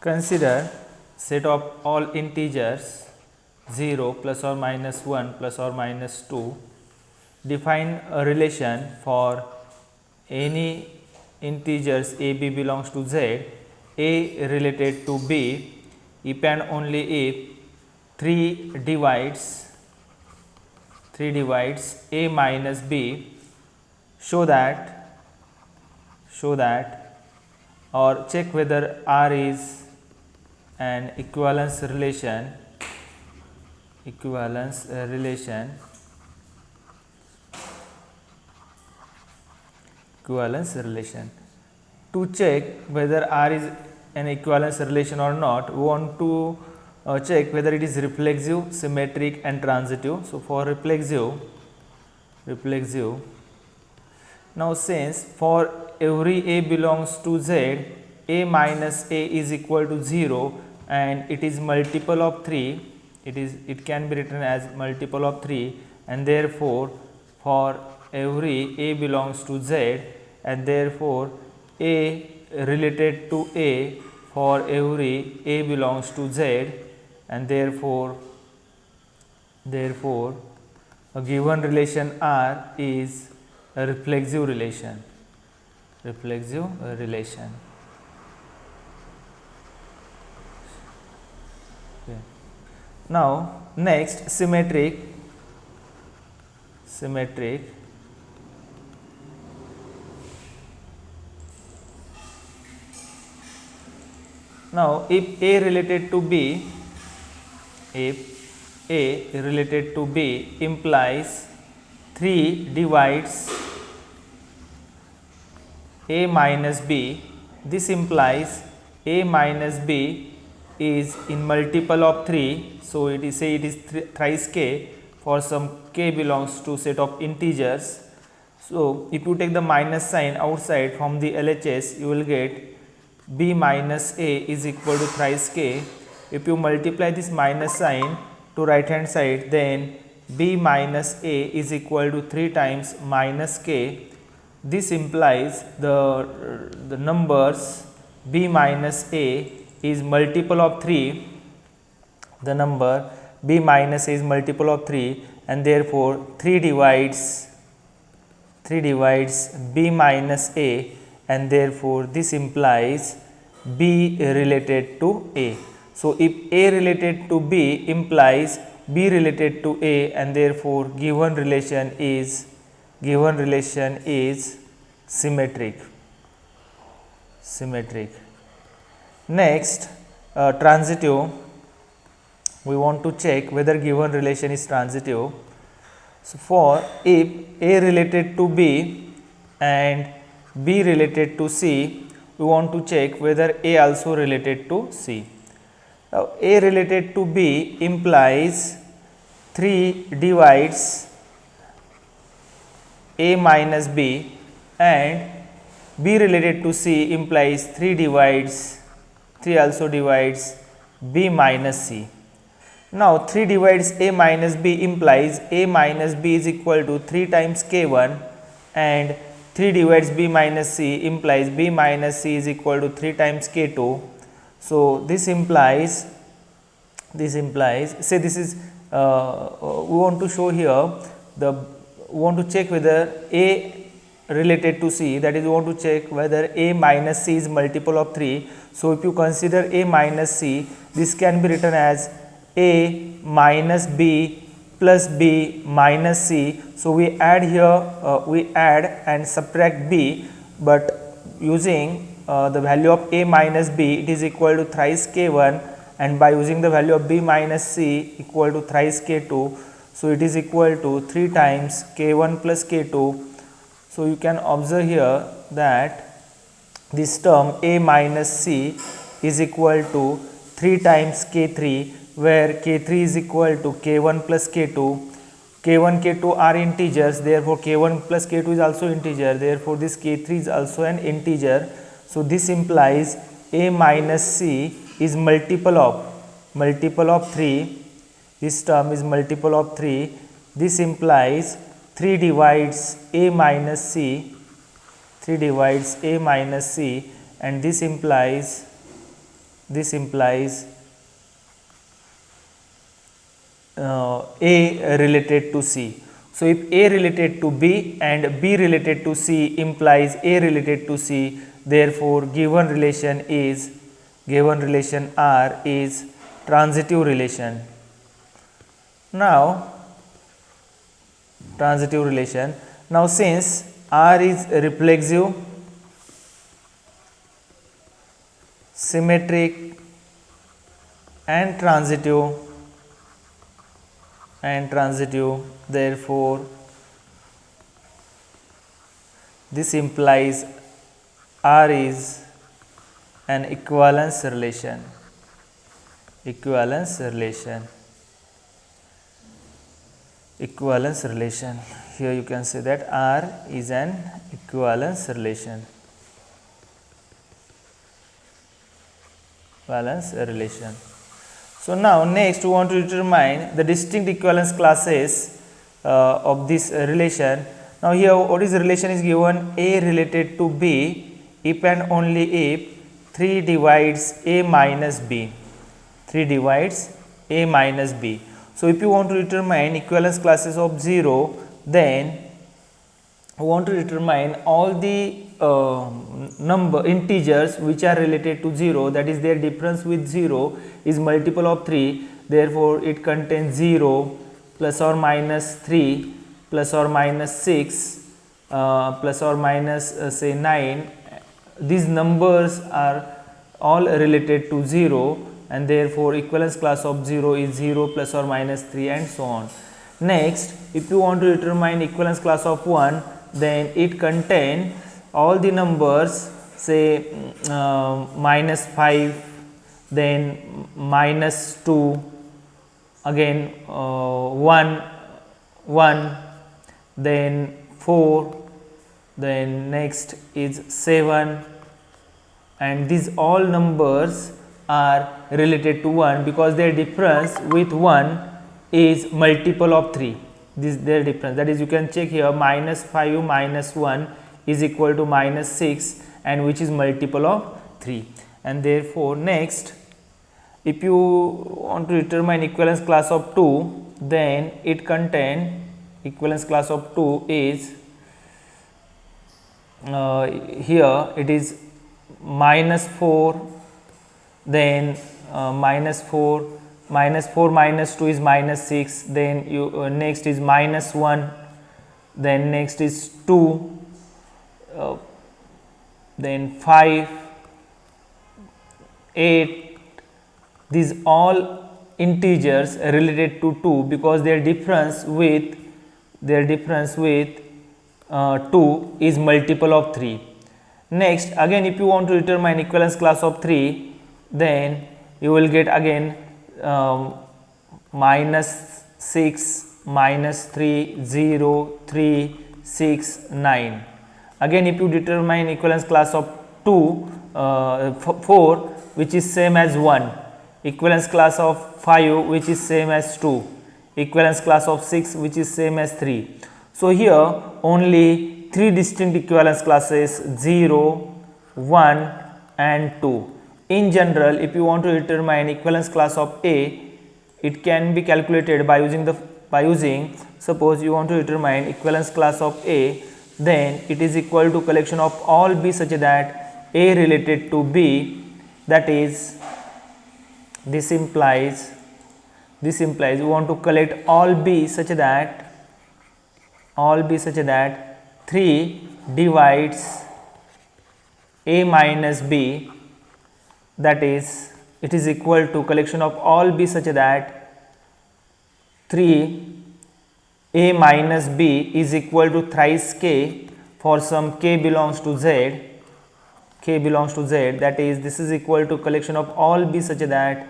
Consider set of all integers 0 plus or minus 1 plus or minus 2. Define a relation for any integers a b belongs to z, a related to b if and only if 3 divides a minus b. Show that or check whether R is an equivalence relation To check whether R is an equivalence relation or not, we want to check whether it is reflexive, symmetric and transitive. So, for reflexive, now since for every a belongs to z, a minus a is equal to 0 and it is multiple of 3, it can be written as multiple of 3, and therefore for every a belongs to z, and therefore a related to a for every a belongs to z, and therefore a given relation R is a reflexive relation. Okay. Now next, symmetric. Now if a related to b, implies 3 divides a minus b, this implies a minus b is in multiple of 3. So, it is thrice k for some k belongs to set of integers. So, if you take the minus sign outside from the LHS, you will get b minus a is equal to thrice k. If you multiply this minus sign to right hand side, then b minus a is equal to 3 times minus k. This implies the numbers b minus a is multiple of 3, the number b minus a is multiple of 3, and therefore 3 divides b minus a, and therefore this implies b related to a. So, if a related to b implies b related to a, and therefore given relation is symmetric. Next, transitive. We want to check whether given relation is transitive. So, for if a related to b and b related to c, we want to check whether a also related to c. Now, a related to b implies 3 divides a minus b, and b related to c implies 3 also divides b minus c. Now, 3 divides a minus b implies a minus b is equal to 3 times k1, and 3 divides b minus c implies b minus c is equal to 3 times k2. So, this implies say this is we want to show here we want to check whether a related to c, that is we want to check whether a minus c is multiple of 3. So, if you consider a minus c, this can be written as a minus b plus b minus c. So, we add here we add and subtract b, but using the value of a minus b, it is equal to thrice k1, and by using the value of b minus c equal to thrice k2. So, it is equal to 3 times k1 plus k2. So, you can observe here that this term a minus c is equal to 3 times k3, where k3 is equal to k1 plus k2. k1, k2 are integers, therefore k1 plus k2 is also integer, therefore this k3 is also an integer. So, this implies a minus c is multiple of 3. This term is multiple of 3. This implies 3 divides a minus c, and this implies this implies A related to C. So if A related to B and B related to C implies A related to C, therefore given relation R is transitive relation. Now transitive relation. Now since R is reflexive, symmetric and transitive, therefore this implies R is an equivalence relation. Here you can say that R is an equivalence relation. So now next we want to determine the distinct equivalence classes of this relation. Now here what is the relation is given, A related to B if and only if 3 divides A minus B. So if you want to determine equivalence classes of 0, then we want to determine all the integers which are related to 0, that is their difference with 0 is multiple of 3, therefore it contains 0 plus or minus 3 plus or minus 6 plus or minus say 9. These numbers are all related to 0 and therefore equivalence class of 0 is 0 plus or minus 3 and so on. Next, if you want to determine equivalence class of 1, then it contains all the numbers say minus 5, then minus 2, again 1, then 4, then next is 7, and these all numbers are related to 1 because their difference with 1 is multiple of 3. This their difference, that is you can check here minus 5 minus 1 is equal to minus 6 and which is multiple of 3. And therefore next, if you want to determine equivalence class of 2, then it contain equivalence class of 2 is here it is minus 4, then minus 4 minus 2 is minus 6, then you next is minus 1, then next is 2, then 5, 8. These all integers related to 2 because their difference with 2 is multiple of 3. Next, again if you want to determine equivalence class of 3, then you will get again minus 6, minus 3, 0, 3, 6, 9. Again if you determine equivalence class of 4 which is same as 1, equivalence class of 5 which is same as 2, equivalence class of 6 which is same as 3. So here only 3 distinct equivalence classes 0, 1 and 2. In general, if you want to determine equivalence class of A, it can be calculated by using suppose you want to determine equivalence class of A, then it is equal to collection of all B such that A related to B, that is this implies we want to collect all B such that 3 divides A minus B, that is it is equal to collection of all B such that 3 A minus B is equal to thrice K for some K belongs to Z, that is this is equal to collection of all B such that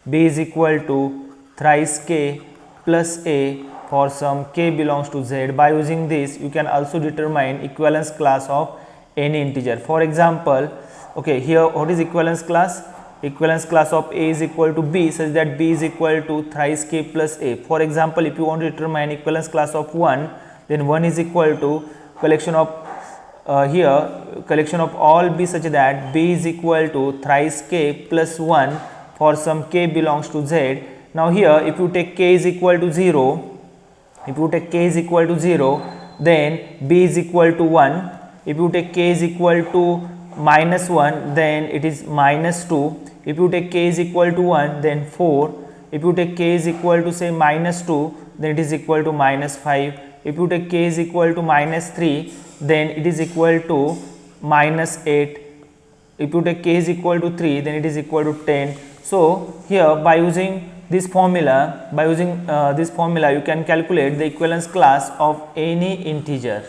B is equal to thrice K plus A for some K belongs to Z. By using this you can also determine equivalence class of any integer. For example, okay, here what is equivalence class? Equivalence class of A is equal to B such that B is equal to thrice K plus A. For example, if you want to determine equivalence class of 1, then 1 is equal to collection of here collection of all b such that b is equal to thrice k plus 1 for some k belongs to z. Now here if you take k is equal to 0, if you take k is equal to 0, then b is equal to 1. If you take k is equal to minus 1, then it is minus 2. If you take k is equal to 1, then 4. If you take k is equal to say minus 2, then it is equal to minus 5. If you take k is equal to minus 3, then it is equal to minus 8. If you take k is equal to 3, then it is equal to 10. So here by using this formula, you can calculate the equivalence class of any integer.